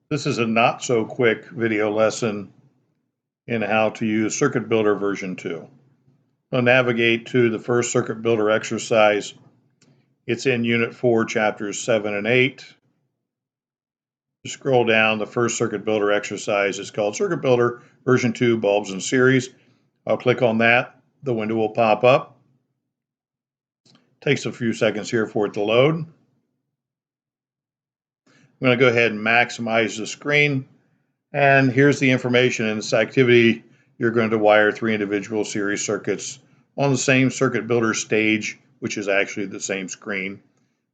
This is a not so quick video lesson in how to use Circuit Builder version 2. I'll navigate to the first Circuit Builder exercise. It's in Unit 4, Chapters 7 and 8. Just scroll down. The first Circuit Builder exercise is called Circuit Builder version 2, Bulbs in Series. I'll click on that. The window will pop up. Takes a few seconds here for it to load. I'm going to go ahead and maximize the screen. And here's the information in this activity. You're going to wire 3 individual series circuits on the same Circuit Builder stage, which is actually the same screen,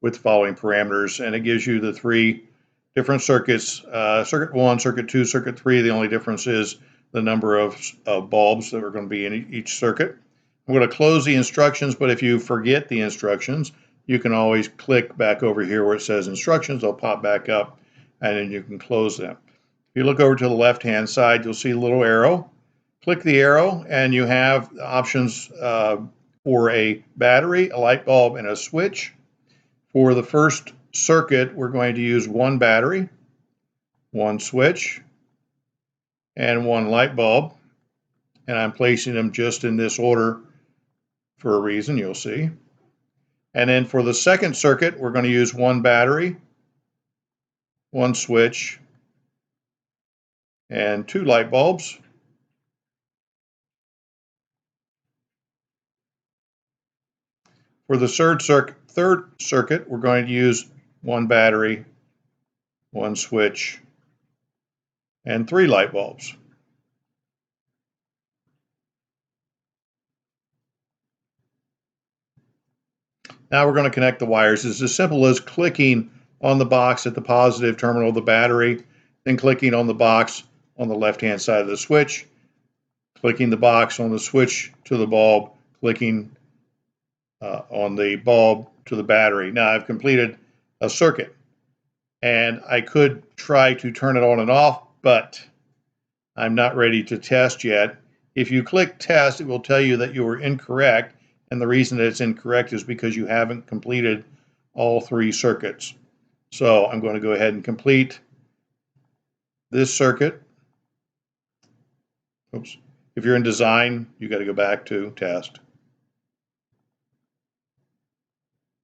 with the following parameters. And it gives you the 3 different circuits, Circuit 1, Circuit 2, Circuit 3. The only difference is the number of bulbs that are going to be in each circuit. I'm going to close the instructions, but if you forget the instructions, you can always click back over here where it says instructions. They'll pop back up, and then you can close them. If you look over to the left-hand side, you'll see a little arrow. Click the arrow, and you have options for a battery, a light bulb, and a switch. For the first circuit, we're going to use 1 battery, 1 switch, and 1 light bulb. And I'm placing them just in this order for a reason, you'll see. And then for the second circuit, we're going to use 1 battery, 1 switch, and 2 light bulbs. For the third circuit, we're going to use 1 battery, 1 switch, and 3 light bulbs. Now we're going to connect the wires. It's as simple as clicking on the box at the positive terminal of the battery, then clicking on the box on the left-hand side of the switch, clicking the box on the switch to the bulb, clicking on the bulb to the battery. Now I've completed a circuit, and I could try to turn it on and off, but I'm not ready to test yet. If you click test, it will tell you that you are incorrect, and the reason that it's incorrect is because you haven't completed all 3 circuits. So I'm going to go ahead and complete this circuit. Oops. If you're in design, you got to go back to test.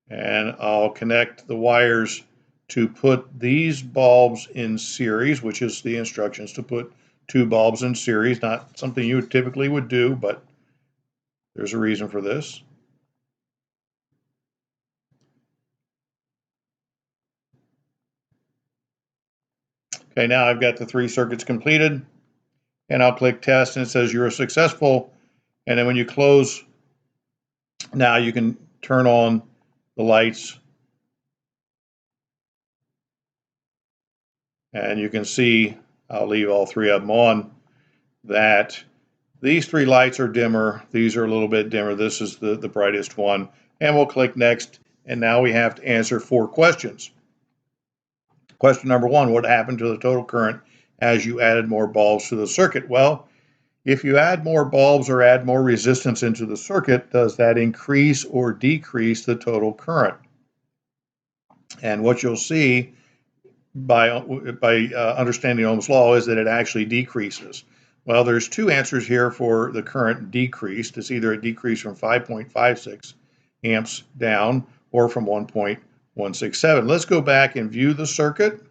And I'll connect the wires to put these bulbs in series, which is the instructions to put 2 bulbs in series. Not something you typically would do, but there's a reason for this. Okay, now I've got the 3 circuits completed, and I'll click test, and it says you're successful. And then when you close, now you can turn on the lights, and you can see, I'll leave all 3 of them on, that these 3 lights are dimmer. These are a little bit dimmer. This is the brightest one. And we'll click next, and now we have to answer 4 questions. Question number 1, what happened to the total current as you added more bulbs to the circuit? Well, if you add more bulbs or add more resistance into the circuit, does that increase or decrease the total current? And what you'll see by understanding Ohm's law is that it actually decreases. Well, there's 2 answers here for the current decreased. It's either a decrease from 5.56 amps down or from 1.167. Let's go back and view the circuit.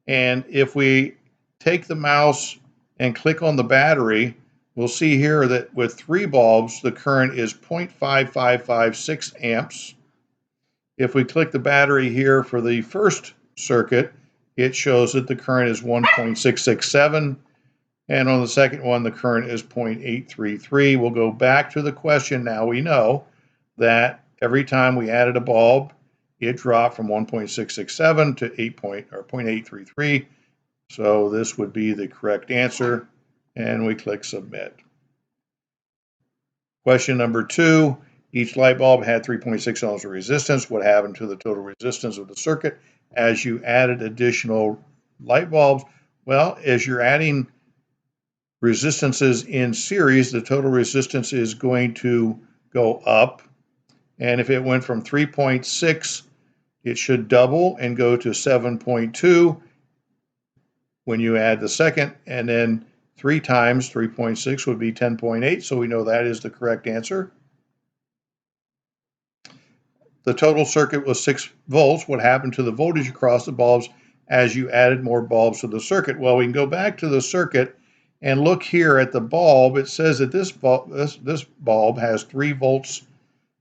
And if we take the mouse and click on the battery, we'll see here that with 3 bulbs, the current is 0.5556 amps. If we click the battery here for the first circuit, it shows that the current is 1.667, and on the second one, the current is 0.833. We'll go back to the question. Now we know that every time we added a bulb, it dropped from 1.667 to 0.833. So this would be the correct answer, and we click submit. Question number 2, each light bulb had 3.6 ohms of resistance. What happened to the total resistance of the circuit as you added additional light bulbs? Well, as you're adding resistances in series, the total resistance is going to go up. And if it went from 3.6, it should double and go to 7.2. When you add the second, and then 3 times 3.6 would be 10.8, so we know that is the correct answer. The total circuit was 6 volts. What happened to the voltage across the bulbs as you added more bulbs to the circuit? Well, we can go back to the circuit and look here at the bulb. It says that this bulb has 3 volts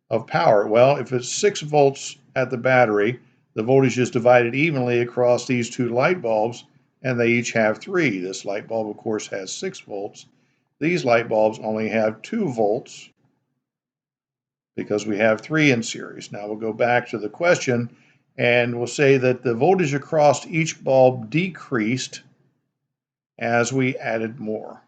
of power. Well, if it's 6 volts at the battery, the voltage is divided evenly across these two light bulbs, and they each have 3. This light bulb, of course, has 6 volts. These light bulbs only have 2 volts because we have 3 in series. Now we'll go back to the question, and we'll say that the voltage across each bulb decreased as we added more.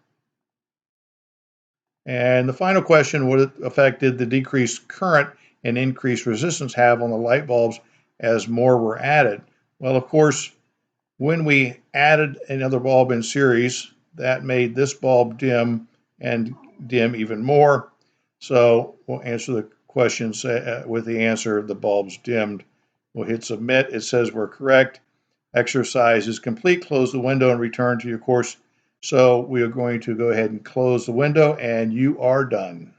And the final question, what effect did the decreased current and increased resistance have on the light bulbs as more were added? Well, of course, when we added another bulb in series, that made this bulb dim and dim even more. So we'll answer the question with the answer, the bulbs dimmed. We'll hit submit. It says we're correct. Exercise is complete. Close the window and return to your course. So we are going to go ahead and close the window, and you are done.